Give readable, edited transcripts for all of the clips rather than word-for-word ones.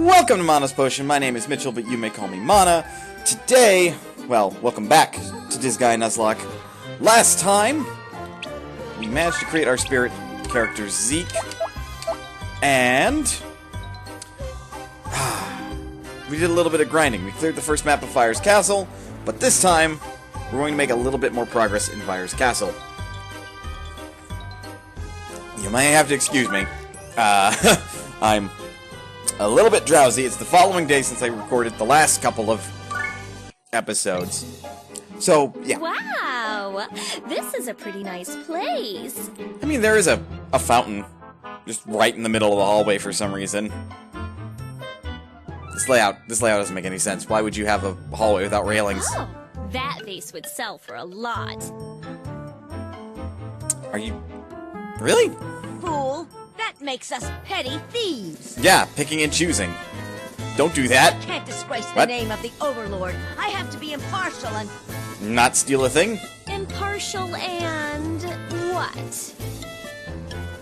Welcome to Mana's Potion. My name is Mitchell, but you may call me Mana. Today, well, welcome back to Disgaea Nuzlocke. Last time, we managed to create our spirit character Zeke, and we did a little bit of grinding. We cleared the first map of Vyer's Castle, but this time, we're going to make a little bit more progress in Vyer's Castle. You may have to excuse me. I'm a little bit drowsy. It's the following day since I recorded the last couple of episodes. So, yeah. Wow! This is a pretty nice place. I mean, there is a fountain just right in the middle of the hallway for some reason. This layout doesn't make any sense. Why would you have a hallway without railings? Oh, that vase would sell for a lot. Are you... really? Fool! That makes us petty thieves! Yeah, picking and choosing. Don't do that. I can't disgrace the What? name of the Overlord. I have to be impartial and... Not steal a thing? Impartial and... what?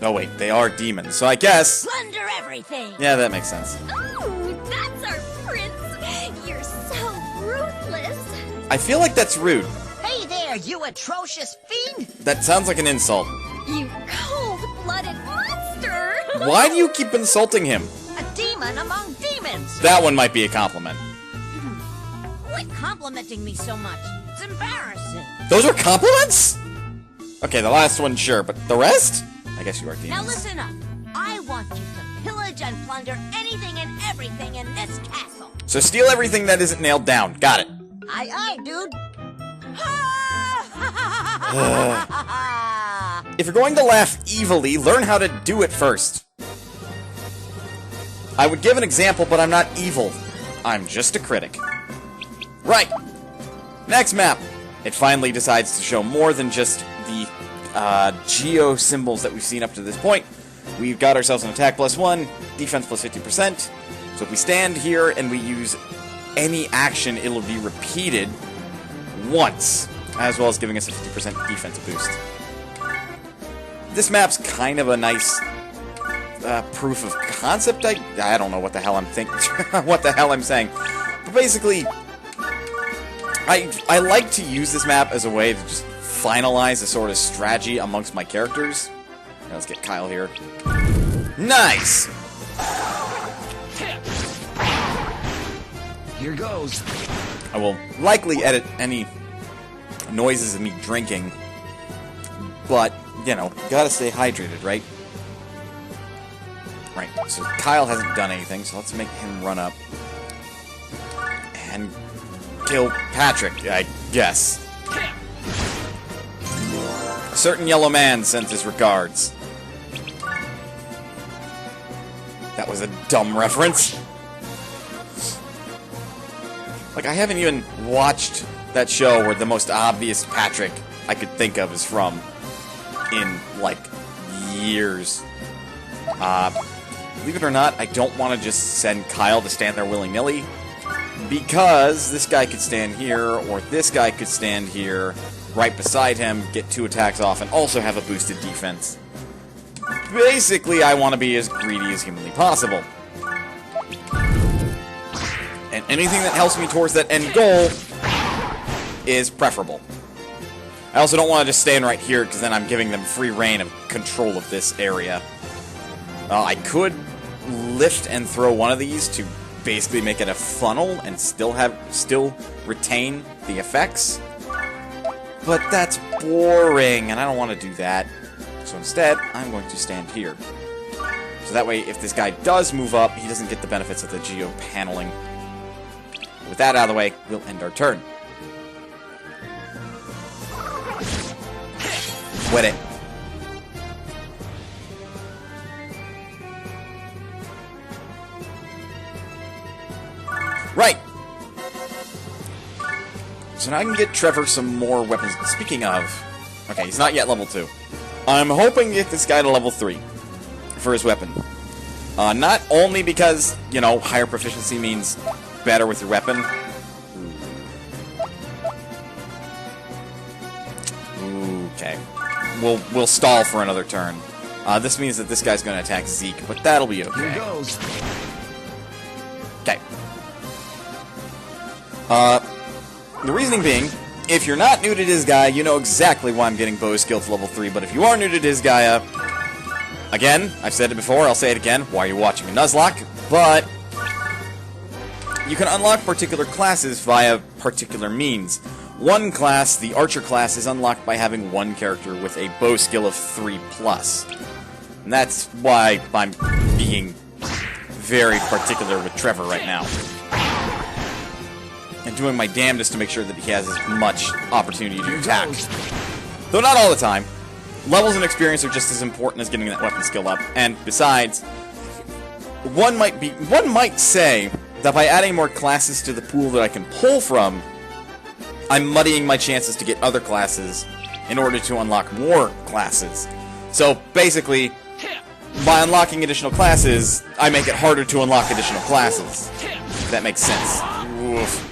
Oh wait, they are demons, so I guess... plunder everything! Yeah, that makes sense. Oh, that's our prince! You're so ruthless! I feel like that's rude. Hey there, you atrocious fiend! That sounds like an insult. You cold-blooded monster! Why do you keep insulting him? A demon among demons! That one might be a compliment. Quit complimenting me so much. It's embarrassing. Those are compliments? Okay, the last one, sure, but the rest? I guess you are demons. Now listen up. I want you to pillage and plunder anything and everything in this castle. So steal everything that isn't nailed down. Got it. Aye, dude. If you're going to laugh evilly, learn how to do it first. I would give an example, but I'm not evil. I'm just a critic. Right. Next map. It finally decides to show more than just the geo symbols that we've seen up to this point. We've got ourselves an attack +1, defense +50%. So if we stand here and we use any action, it'll be repeated once, as well as giving us a 50% defense boost. This map's kind of a nice proof of concept. I don't know what the hell I'm thinking, what the hell I'm saying. But basically, I like to use this map as a way to just finalize a sort of strategy amongst my characters. Now, let's get Kyle here. Nice! Here goes. I will likely edit any noises of me drinking, but, you know, gotta stay hydrated, right? Right, so Kyle hasn't done anything, so let's make him run up and kill Patrick, I guess. A certain yellow man sends his regards. That was a dumb reference. Like, I haven't even watched that show where the most obvious Patrick I could think of is from in, like, years. Believe it or not, I don't want to just send Kyle to stand there willy-nilly, because this guy could stand here, or this guy could stand here, right beside him, get 2 attacks off, and also have a boosted defense. Basically, I want to be as greedy as humanly possible. And anything that helps me towards that end goal is preferable. I also don't want to just stand right here, because then I'm giving them free reign of control of this area. I could lift and throw one of these to basically make it a funnel and still retain the effects. But that's boring, and I don't want to do that. So instead, I'm going to stand here. So that way, if this guy does move up, he doesn't get the benefits of the geo paneling. With that out of the way, we'll end our turn. Quit it. Right. So now I can get Trevor some more weapons. Speaking of... okay, he's not yet level 2. I'm hoping to get this guy to level 3 for his weapon. Not only because, you know, higher proficiency means better with your weapon. Okay. We'll stall for another turn. This means that this guy's going to attack Zeke, but that'll be okay. Here goes. Okay. The reasoning being, if you're not new to Disgaea, you know exactly why I'm getting bow skill to level 3, but if you are new to Disgaea, again, I've said it before, I'll say it again, why are you watching a Nuzlocke? But you can unlock particular classes via particular means. One class, the Archer class, is unlocked by having one character with a bow skill of 3+. And that's why I'm being very particular with Trevor right now. And doing my damnedest to make sure that he has as much opportunity to attack. Though not all the time. Levels and experience are just as important as getting that weapon skill up. And besides, one might say that by adding more classes to the pool that I can pull from, I'm muddying my chances to get other classes in order to unlock more classes. So basically, by unlocking additional classes, I make it harder to unlock additional classes. If that makes sense. Oof.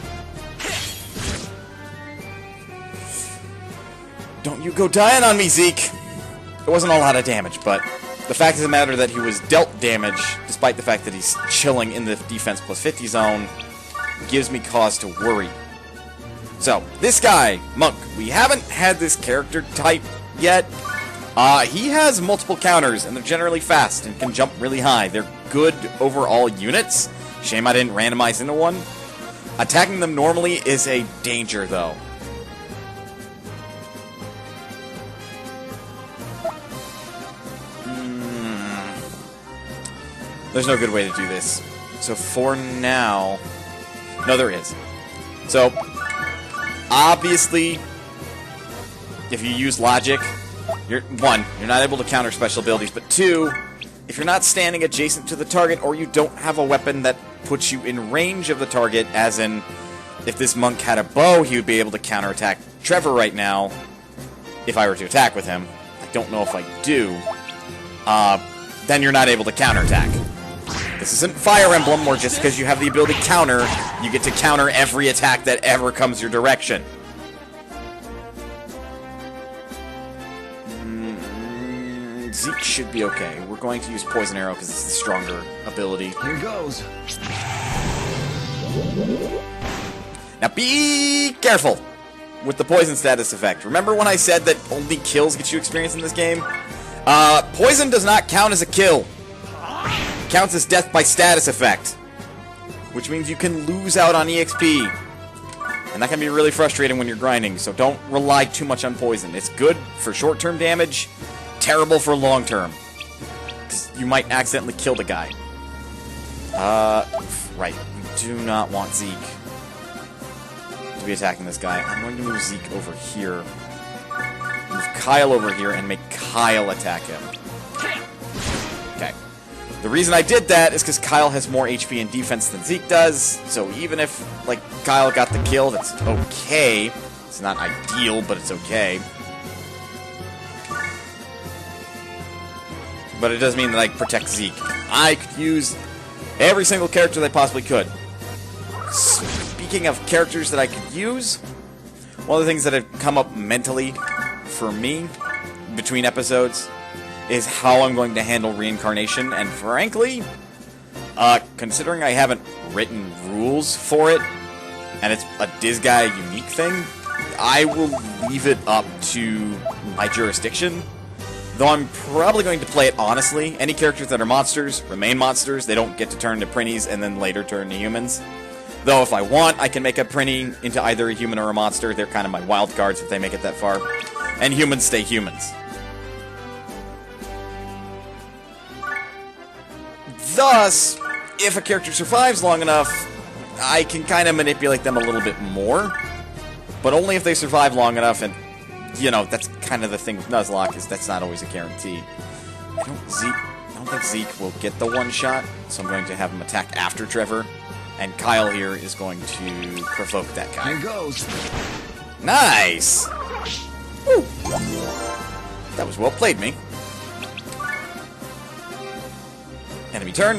Don't you go dying on me, Zeke! It wasn't a lot of damage, but the fact of the matter that he was dealt damage, despite the fact that he's chilling in the defense plus 50 zone, gives me cause to worry. So, this guy, Monk, we haven't had this character type yet. He has multiple counters, and they're generally fast and can jump really high. They're good overall units. Shame I didn't randomize into one. Attacking them normally is a danger, though. There's no good way to do this. So for now... No, there is. So, obviously, if you use logic, one, you're not able to counter special abilities, but two, if you're not standing adjacent to the target or you don't have a weapon that puts you in range of the target, as in, if this monk had a bow, he would be able to counterattack Trevor right now, if I were to attack with him. I don't know if I do. Then you're not able to counterattack. This isn't Fire Emblem, where just because you have the ability to counter, you get to counter every attack that ever comes your direction. Zeke should be okay. We're going to use Poison Arrow because it's the stronger ability. Here goes. Now be careful with the poison status effect. Remember when I said that only kills get you experience in this game? Poison does not count as a kill. It counts as death by status effect, which means you can lose out on EXP. And that can be really frustrating when you're grinding, so don't rely too much on poison. It's good for short-term damage, terrible for long-term. Because you might accidentally kill the guy. Right. We do not want Zeke to be attacking this guy. I'm going to move Zeke over here. Move Kyle over here and make Kyle attack him. Okay. The reason I did that is because Kyle has more HP and defense than Zeke does, so even if, like, Kyle got the kill, that's okay. It's not ideal, but it's okay. But it does mean that I protect Zeke. I could use every single character that I possibly could. Speaking of characters that I could use, one of the things that have come up mentally for me between episodes is how I'm going to handle reincarnation, and frankly, considering I haven't written rules for it, and it's a Disgaea unique thing, I will leave it up to my jurisdiction, though I'm probably going to play it honestly. Any characters that are monsters remain monsters. They don't get to turn to Prinnies and then later turn to humans. Though if I want, I can make a Prinnie into either a human or a monster. They're kind of my wild cards if they make it that far. And humans stay humans. Thus, if a character survives long enough, I can kind of manipulate them a little bit more. But only if they survive long enough, and, you know, that's kind of the thing with Nuzlocke, is that's not always a guarantee. I don't think Zeke will get the one shot, so I'm going to have him attack after Trevor. And Kyle here is going to provoke that guy. Here goes. Nice! Woo. That was well played, me. Enemy turn.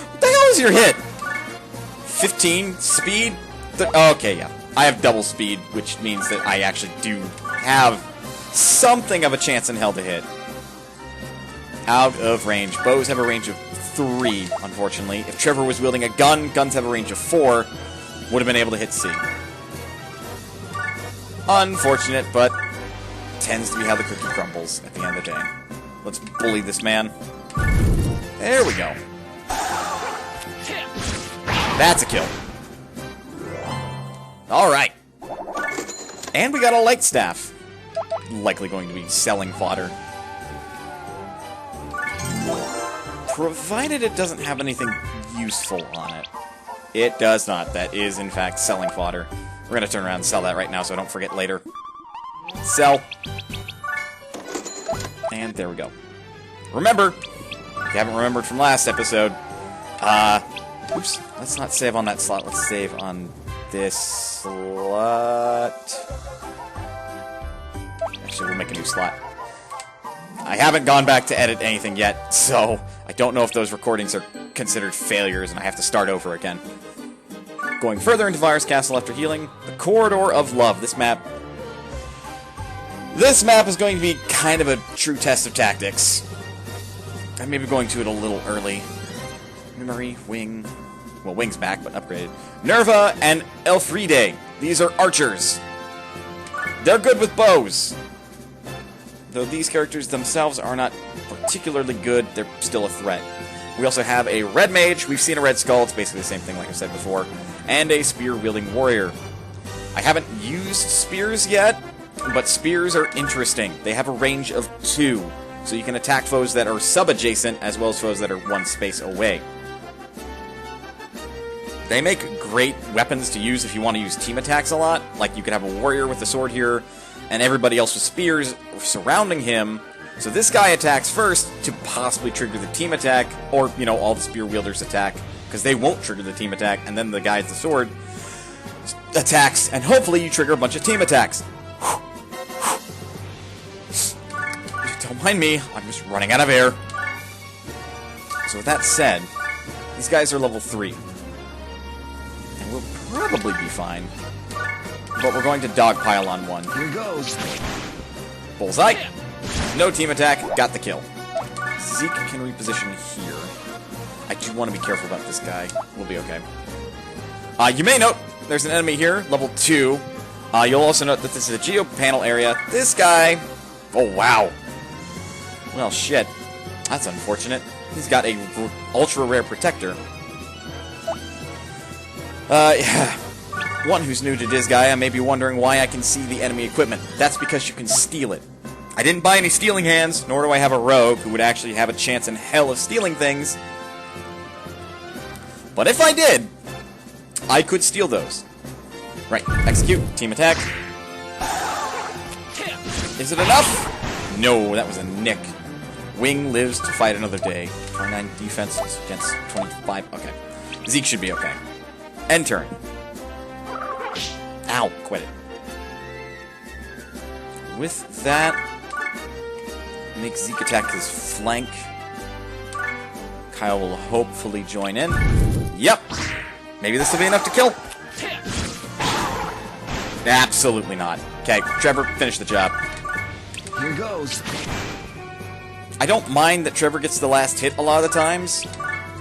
What the hell is your hit? 15 speed? Okay, yeah. I have double speed, which means that I actually do have something of a chance in hell to hit. out of range. Bows have a range of 3, unfortunately. If Trevor was wielding a gun, guns have a range of 4. Would have been able to hit C. Unfortunate, but tends to be how the cookie crumbles at the end of the day. Let's bully this man. There we go. That's a kill. Alright. And we got a light staff. Likely going to be selling fodder. Provided it doesn't have anything useful on it. It does not. That is, in fact, selling fodder. We're going to turn around and sell that right now so I don't forget later. Sell. And there we go. Remember, if you haven't remembered from last episode, oops, let's not save on that slot. Let's save on this slot. Actually, we'll make a new slot. I haven't gone back to edit anything yet, so I don't know if those recordings are considered failures and I have to start over again. Going further into Vyer's castle after healing, the Corridor of Love. This map is going to be kind of a true test of tactics. I may be going to it a little early. Memory, Wing. Well, Wing's back, but upgraded. Nerva and Elfriede. These are archers. They're good with bows. Though these characters themselves are not particularly good, they're still a threat. We also have a red mage. We've seen a red skull. It's basically the same thing like I said before. And a spear-wielding warrior. I haven't used spears yet, but spears are interesting. They have a range of 2, so you can attack foes that are sub-adjacent as well as foes that are 1 space away. They make great weapons to use if you want to use team attacks a lot. Like, you could have a warrior with a sword here, and everybody else with spears surrounding him. So this guy attacks first to possibly trigger the team attack, or, you know, all the spear wielders attack, because they won't trigger the team attack, and then the guy with the sword attacks, and hopefully you trigger a bunch of team attacks. Don't mind me, I'm just running out of air. So with that said, these guys are level 3. And we'll probably be fine. But we're going to dogpile on one. Here goes. Bullseye. No team attack. Got the kill. Zeke can reposition here. I do want to be careful about this guy. We'll be okay. You may note there's an enemy here, level 2. You'll also note that this is a geo-panel area. This guy... Oh, wow. Well, shit. That's unfortunate. He's got a ultra-rare protector. Yeah. One who's new to Disgaea may be wondering why I can see the enemy equipment. That's because you can steal it. I didn't buy any stealing hands, nor do I have a rogue who would actually have a chance in hell of stealing things. But if I did, I could steal those. Right, execute, team attack. Is it enough? No, that was a nick. Wing lives to fight another day. 29 defense against 25. Okay. Zeke should be okay. End turn. Ow, quit it. With that, make Zeke attack his flank. Kyle will hopefully join in. Yep. Maybe this will be enough to kill. Absolutely not. Okay, Trevor, finish the job. Here goes. I don't mind that Trevor gets the last hit a lot of the times.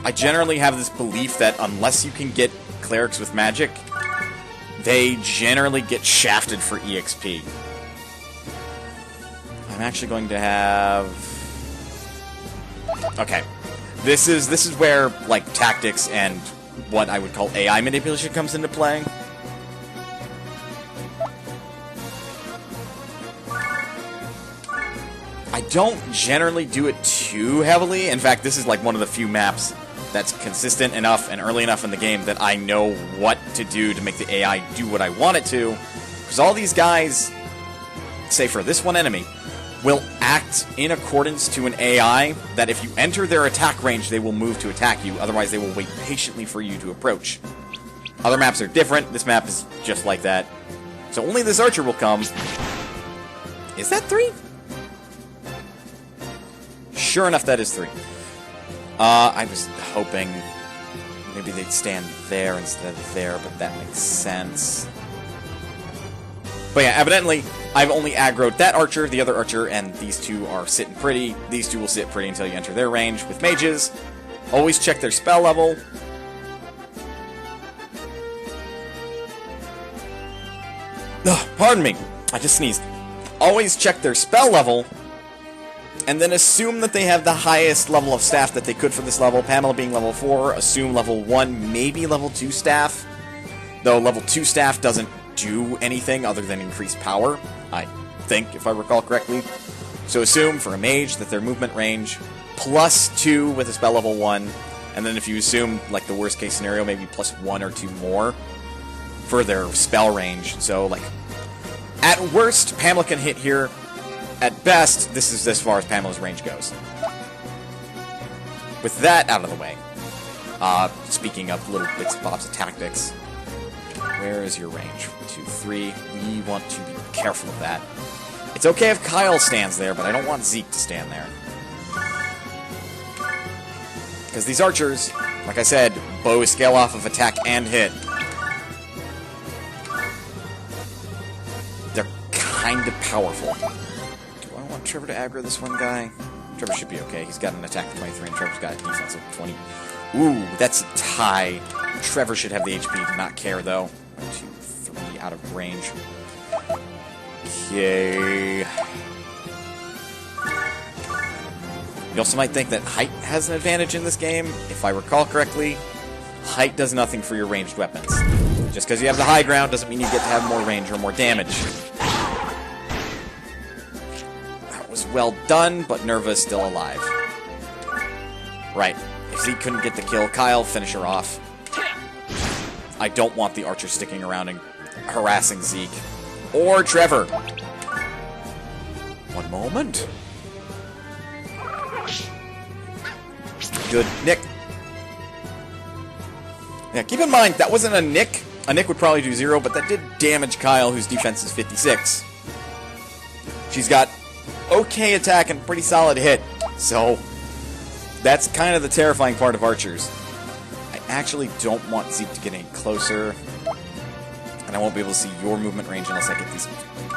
I generally have this belief that unless you can get clerics with magic, they generally get shafted for EXP. I'm actually going to have... Okay. This is where, like, tactics and what I would call AI manipulation comes into play. I don't generally do it too heavily. In fact, this is like one of the few maps that's consistent enough and early enough in the game that I know what to do to make the AI do what I want it to. Because all these guys, say for this one enemy, will act in accordance to an AI that if you enter their attack range, they will move to attack you. Otherwise, they will wait patiently for you to approach. Other maps are different. This map is just like that. So only this archer will come. Is that 3? Sure enough, that is 3. I was hoping maybe they'd stand there instead of there, but that makes sense. But yeah, evidently, I've only aggroed that archer, the other archer, and these two are sitting pretty. These two will sit pretty until you enter their range. With mages, always check their spell level. Ugh, pardon me, I just sneezed. Always check their spell level, and then assume that they have the highest level of staff that they could for this level. Pamela being level 4, assume level 1, maybe level 2 staff. Though level 2 staff doesn't do anything other than increase power, I think, if I recall correctly. So assume for a mage that their movement range +2 with a spell level 1, and then if you assume, like the worst case scenario, maybe +1 or 2 more for their spell range. So, like, at worst, Pamela can hit here. At best, this is as far as Pamela's range goes. With that out of the way, speaking of little bits and bobs of tactics, where is your range? 1, 2, 3. We want to be careful of that. It's okay if Kyle stands there, but I don't want Zeke to stand there. Because these archers, like I said, bow scale off of attack and hit. They're kind of powerful. Do I want Trevor to aggro this one guy? Trevor should be okay. He's got an attack of 23, and Trevor's got a defense of 20. Ooh, that's a tie. Trevor should have the HP to not care, though. 1, 2, 3, out of range. Okay. You also might think that height has an advantage in this game. If I recall correctly, height does nothing for your ranged weapons. Just because you have the high ground doesn't mean you get to have more range or more damage. That was well done, but Nerva is still alive. Right. If Zeke couldn't get the kill, Kyle, finish her off. I don't want the archer sticking around and harassing Zeke. Or Trevor. One moment. Good nick. Yeah, keep in mind, that wasn't a nick. A nick would probably do 0, but that did damage Kyle, whose defense is 56. She's got okay attack and pretty solid hit, so that's kind of the terrifying part of archers. I actually don't want Zeke to get any closer, and I won't be able to see your movement range unless I get these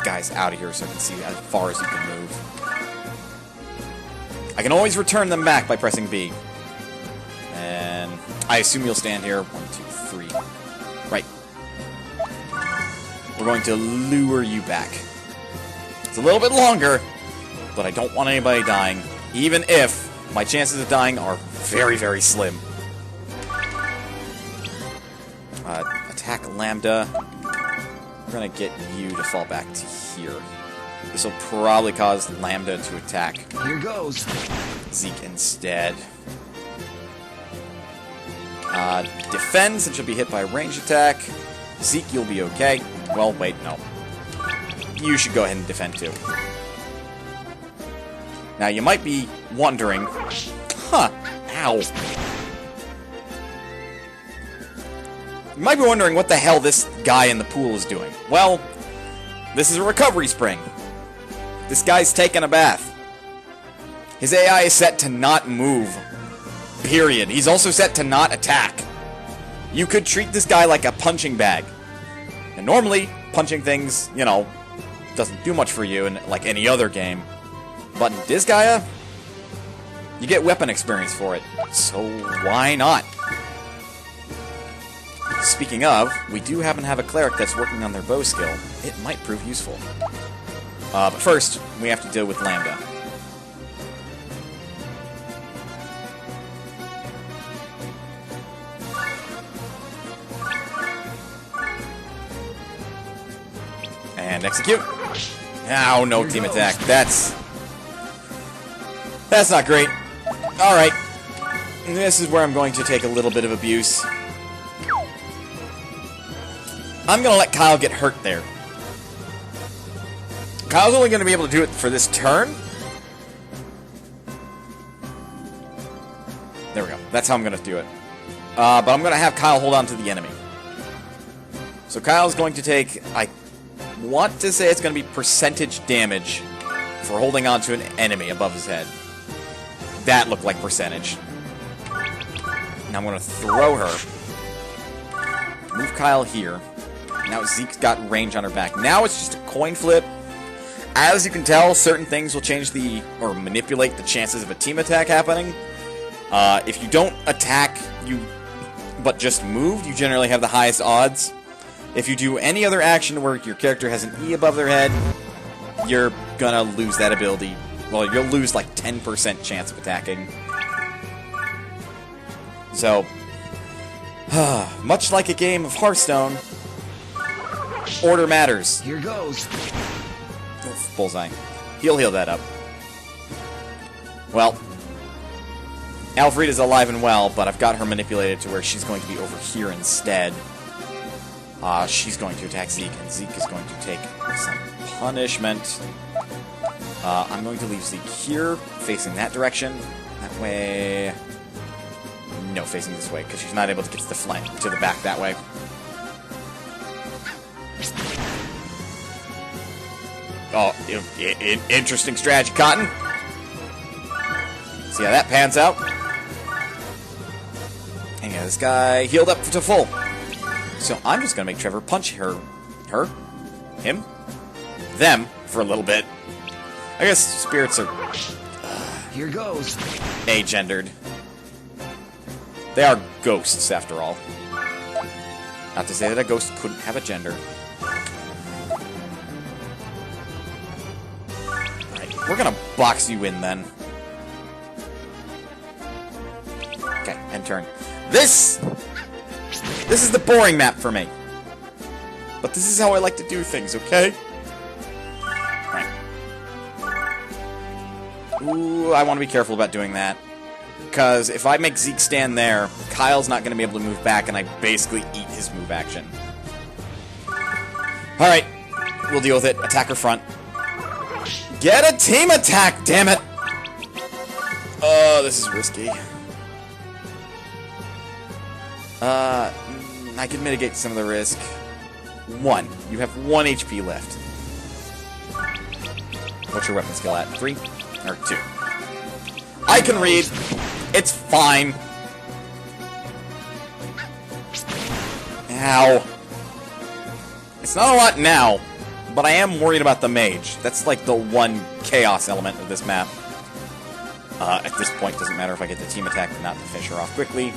guys out of here so I can see as far as you can move. I can always return them back by pressing B. And I assume you'll stand here. 1, 2, 3. Right. We're going to lure you back. It's a little bit longer, but I don't want anybody dying, even if my chances of dying are very, very slim. Attack Lambda. We're going to get you to fall back to here. This will probably cause Lambda to attack. Here goes. Zeke instead. Defend, since you'll be hit by a range attack. Zeke, you'll be okay. Well, wait, no. You should go ahead and defend too. Now, you might be wondering... Huh. Ow. You might be wondering what the hell this guy in the pool is doing. Well, this is a recovery spring. This guy's taking a bath. His AI is set to not move. Period. He's also set to not attack. You could treat this guy like a punching bag. And normally, punching things, you know, doesn't do much for you in like any other game. But in Disgaea, you get weapon experience for it. So why not? Speaking of, we do happen to have a cleric that's working on their bow skill. It might prove useful. But first, we have to deal with Lambda. And execute. Ow, no team attack. That's not great. Alright. This is where I'm going to take a little bit of abuse. I'm going to let Kyle get hurt there. Kyle's only going to be able to do it for this turn. There we go. That's how I'm going to do it. But I'm going to have Kyle hold on to the enemy. So Kyle's going to take... I want to say it's going to be percentage damage for holding on to an enemy above his head. That looked like percentage. Now I'm going to throw her. Move Kyle here. Now Zeke's got range on her back. Now it's just a coin flip as you can tell, certain things will change or manipulate the chances of a team attack happening. If you don't attack, but just move, you generally have the highest odds. If you do any other action where your character has an E above their head, you're gonna lose that ability. Well, you'll lose like 10% chance of attacking. So, much like a game of Hearthstone, order matters. Here goes. Oof, bullseye. Heal that up. Well, Alfreda's alive and well, but I've got her manipulated to where she's going to be over here instead. She's going to attack Zeke, and Zeke is going to take some punishment. I'm going to leave Zeke here, facing that direction. That way... No, facing this way, because she's not able to get to the flank, to the back that way. Oh, interesting strategy, Cotton. See how that pans out. And yeah, this guy healed up to full. So I'm just gonna make Trevor punch him, them, for a little bit. I guess spirits are... Here goes. agendered. They are ghosts, after all. Not to say that a ghost couldn't have a gender. Alright, we're gonna box you in, then. Okay, end turn. This is the boring map for me. But this is how I like to do things, okay? Alright. Ooh, I want to be careful about doing that. Because if I make Zeke stand there, Kyle's not going to be able to move back, and I basically eat his move action. Alright, we'll deal with it. Attacker front. Get a team attack, damn it! Oh, this is risky. I can mitigate some of the risk. 1. You have 1 HP left. What's your weapon skill at? 3? Or 2? I can read. It's fine. Ow. It's not a lot now, but I am worried about the mage. That's like the one chaos element of this map. At this point, it doesn't matter if I get the team attack or not to finish her off quickly.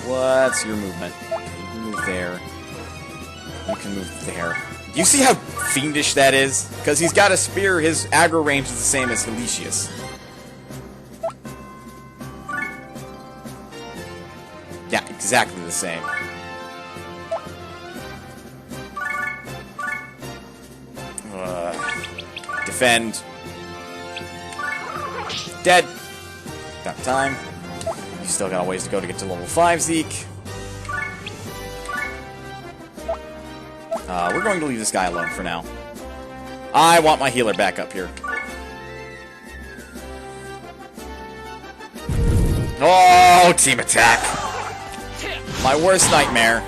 What's your movement? Okay, you can move there. You can move there. You see how fiendish that is? Because he's got a spear, his aggro range is the same as Helicius. Yeah, exactly the same. Defend. Dead. Got time. You still got a ways to go to get to level 5, Zeke. We're going to leave this guy alone for now. I want my healer back up here. Oh, team attack! My worst nightmare.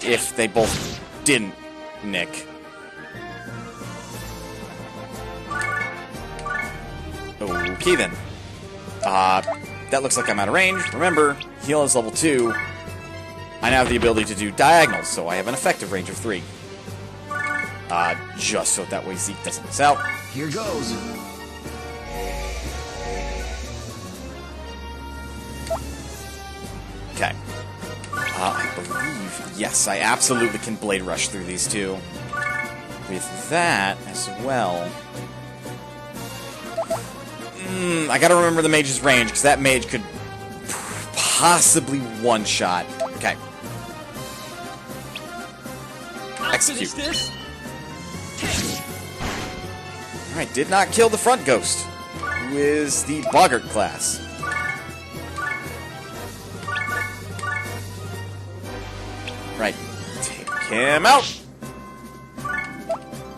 If they both didn't nick. Okay then. That looks like I'm out of range. Remember, heal is level 2. I now have the ability to do diagonals, so I have an effective range of 3. Just so that way Zeke doesn't miss out. Here goes. Okay. I believe, yes, I absolutely can Blade Rush through these two. With that as well. I gotta remember the mage's range, because that mage could possibly one-shot. Okay. Execute. Alright, did not kill the front ghost, who is the Boggart class. Right, take him out.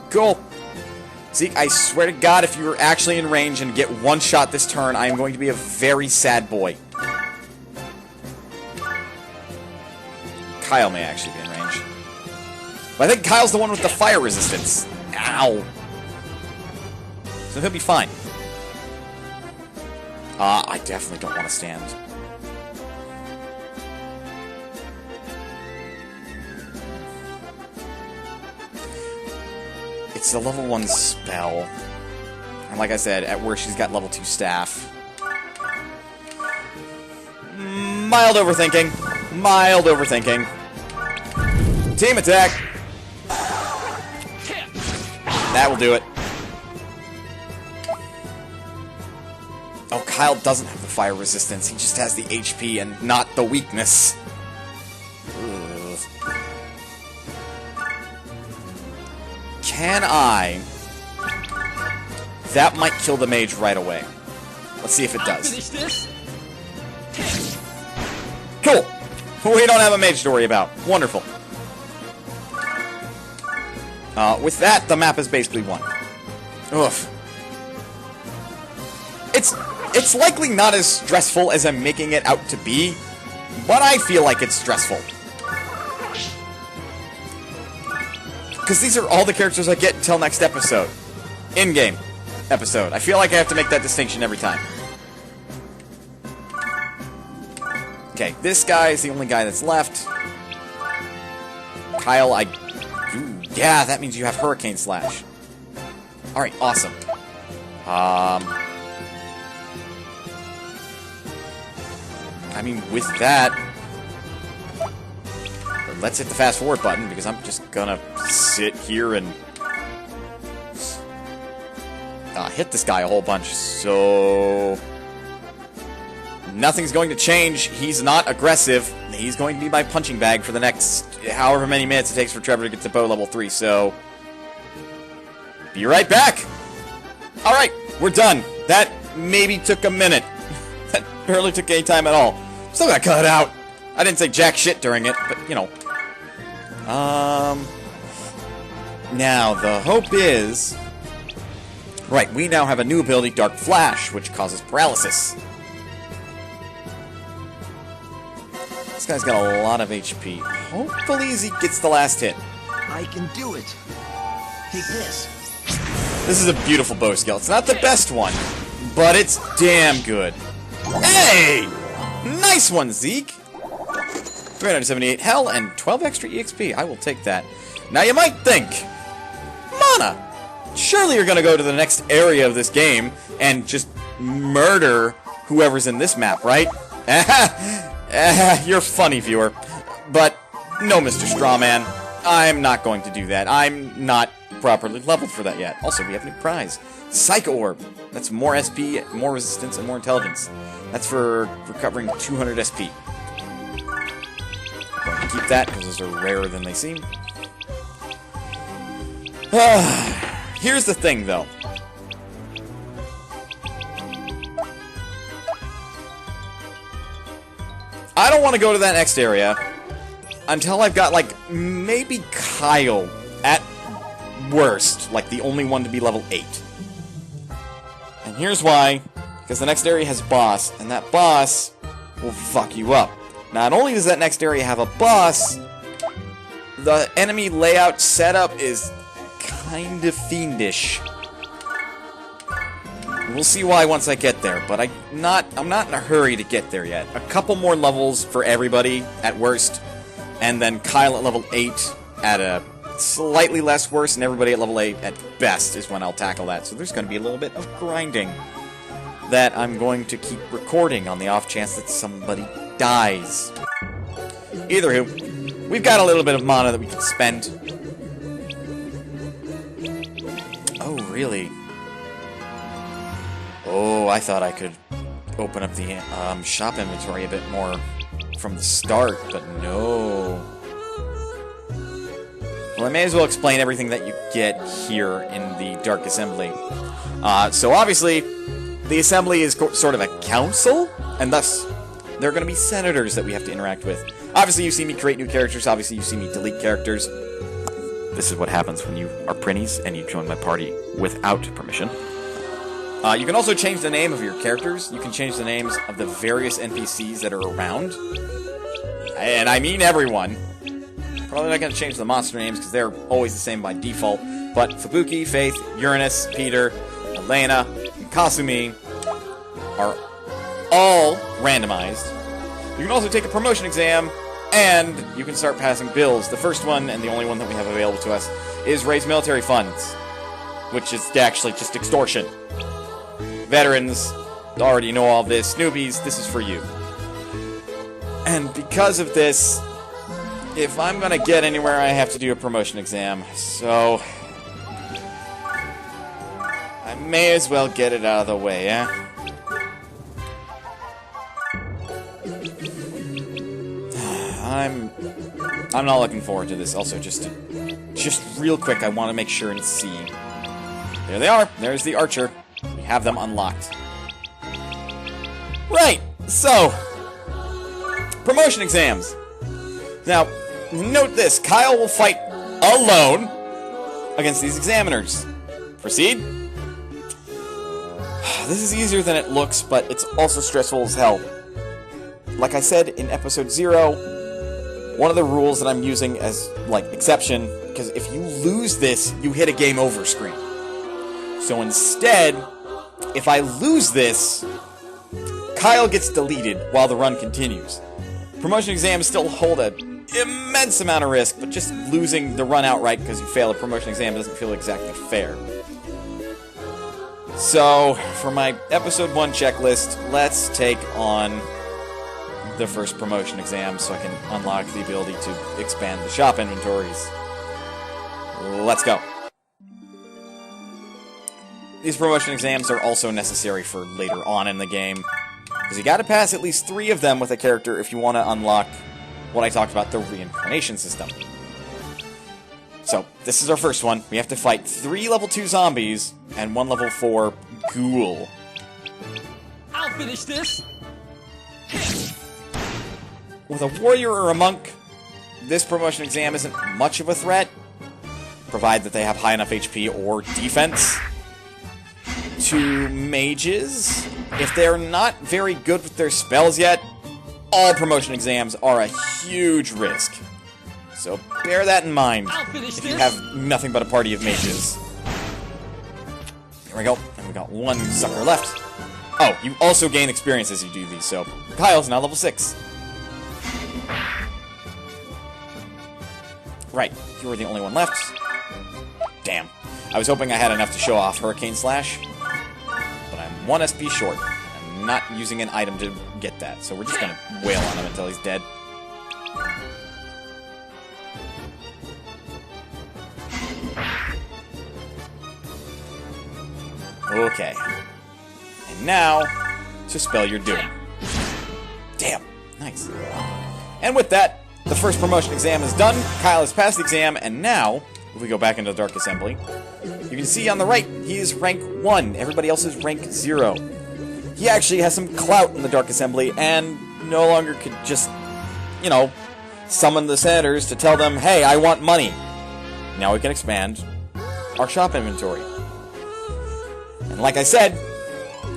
Cool. Zeke, I swear to God, if you were actually in range and get one shot this turn, I am going to be a very sad boy. Kyle may actually be in range. But I think Kyle's the one with the fire resistance. Ow. So he'll be fine. I definitely don't want to stand. it's a level 1 spell. And like I said, at worst she's got level 2 staff. Mild overthinking. Mild overthinking. Team attack! That will do it. Oh, Kyle doesn't have the fire resistance. He just has the HP and not the weakness. Ugh. Can I... That might kill the mage right away. Let's see if it does. Finish this. Cool! We don't have a mage to worry about. Wonderful. With that, the map is basically won. Oof. It's likely not as stressful as I'm making it out to be, but I feel like it's stressful. Because these are all the characters I get until next episode. In-game episode. I feel like I have to make that distinction every time. Okay, this guy is the only guy that's left. Kyle, Ooh, yeah, that means you have Hurricane Slash. Alright, awesome. I mean, with that... Let's hit the fast forward button, because I'm just gonna sit here and... hit this guy a whole bunch, so... Nothing's going to change. He's not aggressive. He's going to be my punching bag for the next however many minutes it takes for Trevor to get to bow level 3, so... Be right back! Alright, we're done. That maybe took a minute. That barely took any time at all. Still gotta cut it out. I didn't say jack shit during it, but, you know. Now, the hope is... Right, we now have a new ability, Dark Flash, which causes paralysis. This guy's got a lot of HP. Hopefully he gets the last hit. I can do it. Take this. This is a beautiful bow skill. It's not the best one, but it's damn good. Hey! Nice one, Zeke! 378 hell and 12 extra EXP. I will take that. Now you might think, Mana, surely you're gonna go to the next area of this game and just murder whoever's in this map, right? You're funny, viewer. But no, Mr. Strawman. I'm not going to do that. I'm not properly leveled for that yet. Also, we have a new prize. Psycho Orb. That's more SP, more resistance, and more intelligence. That's for recovering 200 SP. I'm going to keep that, because those are rarer than they seem. Here's the thing, though. I don't want to go to that next area until I've got, like, maybe Kyle at worst, like the only one to be level 8. And here's why. Because the next area has boss, and that boss will fuck you up. Not only does that next area have a boss, the enemy layout setup is kind of fiendish. We'll see why once I get there, but I'm not in a hurry to get there yet. A couple more levels for everybody at worst, and then Kyle at level 8 at a slightly less worse, and everybody at level 8 at best is when I'll tackle that. So there's going to be a little bit of grinding that I'm going to keep recording on the off chance that somebody dies. Either who, we've got a little bit of mana that we can spend. Oh, really? Oh, I thought I could open up the shop inventory a bit more from the start, but no. Well, I may as well explain everything that you get here in the Dark Assembly. So obviously, the Assembly is sort of a council, and thus, there are going to be senators that we have to interact with. Obviously, you see me create new characters. Obviously, you see me delete characters. This is what happens when you are Prinnies and you join my party without permission. You can also change the name of your characters. You can change the names of the various NPCs that are around. And I mean everyone. Probably not going to change the monster names because they're always the same by default. But Fubuki, Faith, Uranus, Peter, Elena, and Kasumi are all randomized. You can also take a promotion exam, and you can start passing bills. The first one, and the only one that we have available to us, is raise military funds. which is actually just extortion. Veterans already know all this. Newbies, this is for you. And because of this, if I'm gonna get anywhere, I have to do a promotion exam. So I may as well get it out of the way, eh? I'm not looking forward to this. Also, just real quick, I want to make sure and see. There they are. There's the archer. We have them unlocked. Right. So, promotion exams. Now, note this. Kyle will fight alone against these examiners. Proceed. This is easier than it looks, but it's also stressful as hell. Like I said in episode 0, one of the rules that I'm using as, like, exception, because if you lose this, you hit a game over screen. So instead, if I lose this, Kyle gets deleted while the run continues. Promotion exams still hold an immense amount of risk, but just losing the run outright because you fail a promotion exam doesn't feel exactly fair. So, for my episode 1 checklist, let's take on the first promotion exam so I can unlock the ability to expand the shop inventories. Let's go. These promotion exams are also necessary for later on in the game, because you gotta pass at least 3 of them with a character if you want to unlock what I talked about, the reincarnation system. So, this is our first one. We have to fight 3 level 2 zombies and 1 level 4 ghoul. I'll finish this! With a warrior or a monk, this promotion exam isn't much of a threat, provided that they have high enough HP or defense. To mages, if they're not very good with their spells yet, all promotion exams are a huge risk. So bear that in mind if you have nothing but a party of mages. Here we go, and we got 1 sucker left. Oh, you also gain experience as you do these, so Kyle's now level 6. Right, you were the only one left. Damn. I was hoping I had enough to show off Hurricane Slash, but I'm 1 SP short. I'm not using an item to get that, so we're just gonna wail on him until he's dead. Okay. And now, to spell your doom. Damn. Nice. And with that, the first promotion exam is done. Kyle has passed the exam, and now, if we go back into the Dark Assembly, you can see on the right, he is rank 1. Everybody else is rank 0. He actually has some clout in the Dark Assembly, and no longer could just, you know, summon the senators to tell them, hey, I want money. Now we can expand our shop inventory. And like I said,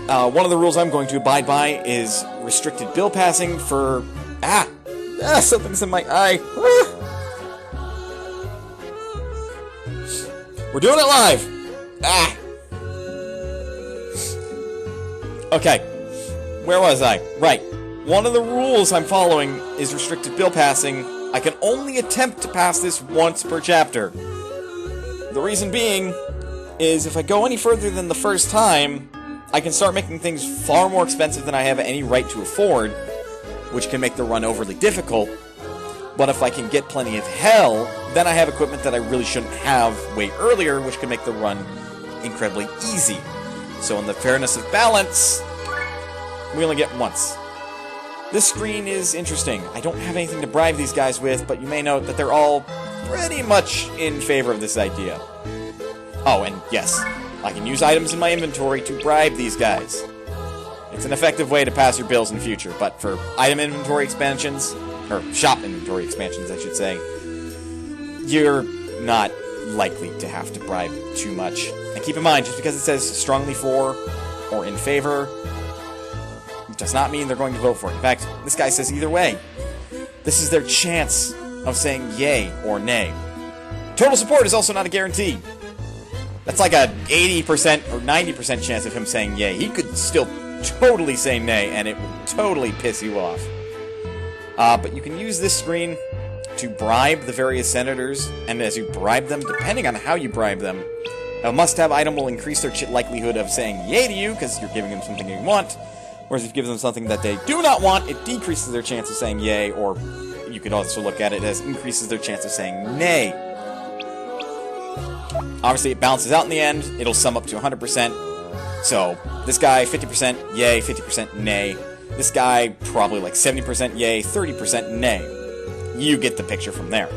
one of the rules I'm going to abide by is restricted bill passing for... something's in my eye. We're doing it live! Okay. Where was I? Right. One of the rules I'm following is restricted bill passing. I can only attempt to pass this once per chapter. The reason being is if I go any further than the first time, I can start making things far more expensive than I have any right to afford, which can make the run overly difficult. But if I can get plenty of hell, then I have equipment that I really shouldn't have way earlier, which can make the run incredibly easy. So in the fairness of balance, we only get once. This screen is interesting. I don't have anything to bribe these guys with, but you may note that they're all pretty much in favor of this idea. Oh, and yes, I can use items in my inventory to bribe these guys. It's an effective way to pass your bills in future, but for item inventory expansions, or shop inventory expansions, I should say, you're not likely to have to bribe too much. And keep in mind, just because it says strongly for or in favor, it does not mean they're going to vote for it. In fact, this guy says either way. This is their chance of saying yay or nay. Total support is also not a guarantee. That's like a 80% or 90% chance of him saying yay. He could still totally say nay, and it would totally piss you off. But you can use this screen to bribe the various senators, and as you bribe them, depending on how you bribe them, A must-have item will increase their likelihood of saying yay to you, because you're giving them something you want. Whereas if you give them something that they do not want, it decreases their chance of saying yay, or you could also look at it as increases their chance of saying nay. Obviously, it balances out in the end. It'll sum up to 100%. So, this guy, 50% yay, 50% nay. This guy, probably like 70% yay, 30% nay. You get the picture from there.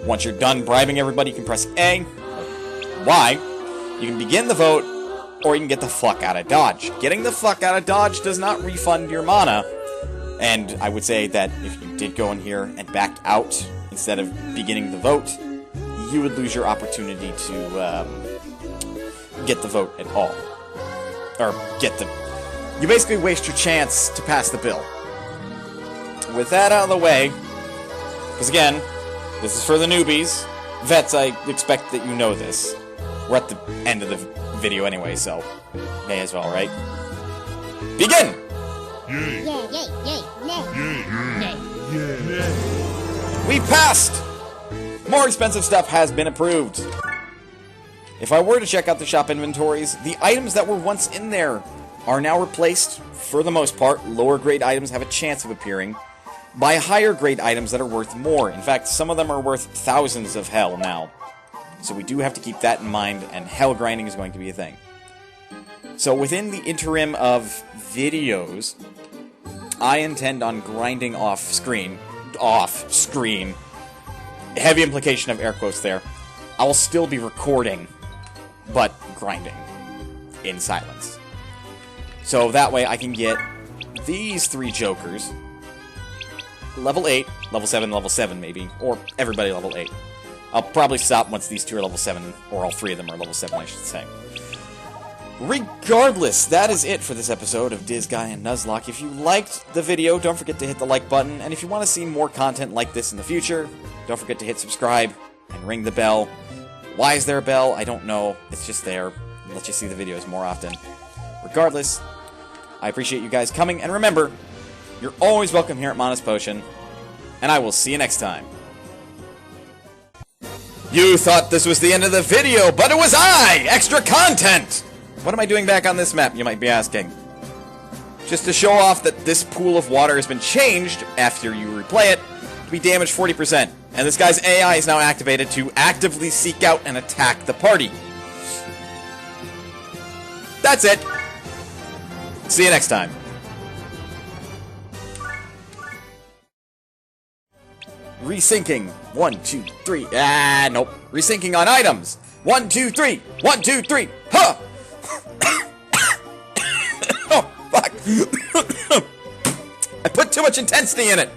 Once you're done bribing everybody, you can press A, Y. You can begin the vote, or you can get the fuck out of Dodge. Getting the fuck out of Dodge does not refund your mana. And I would say that if you did go in here and backed out instead of beginning the vote, you would lose your opportunity to get the vote at all. Or you basically waste your chance to pass the bill. With that out of the way, because again, this is for the newbies. Vets, I expect that you know this. We're at the end of the video anyway, so may as well, right? Begin! Yay, yay, yay, nay. We passed! More expensive stuff has been approved. If I were to check out the shop inventories, the items that were once in there are now replaced, for the most part. Lower grade items have a chance of appearing by higher grade items that are worth more. In fact, some of them are worth thousands of hell now. So we do have to keep that in mind, and hell grinding is going to be a thing. So within the interim of videos, I intend on grinding off screen, heavy implication of air quotes there. I will still be recording, but grinding in silence. So that way I can get these 3 jokers, level 8, level 7, level 7 maybe, or everybody level 8. I'll probably stop once these 2 are level 7, or all 3 of them are level 7, I should say. Regardless, that is it for this episode of Disgaea and Nuzlocke. If you liked the video, don't forget to hit the like button, and if you want to see more content like this in the future, don't forget to hit subscribe and ring the bell. Why is there a bell? I don't know. It's just there. It lets you see the videos more often. Regardless, I appreciate you guys coming, and remember, you're always welcome here at Mana's Potion, and I will see you next time. You thought this was the end of the video, but it was I! Extra content! What am I doing back on this map, you might be asking? Just to show off that this pool of water has been changed, after you replay it, to be damaged 40%. And this guy's AI is now activated to actively seek out and attack the party. That's it! See you next time. Resyncing. 1, 2, 3. Nope. Resyncing on items. 1, 2, 3. 1, 2, 3. Huh! Oh, fuck. I put too much intensity in it.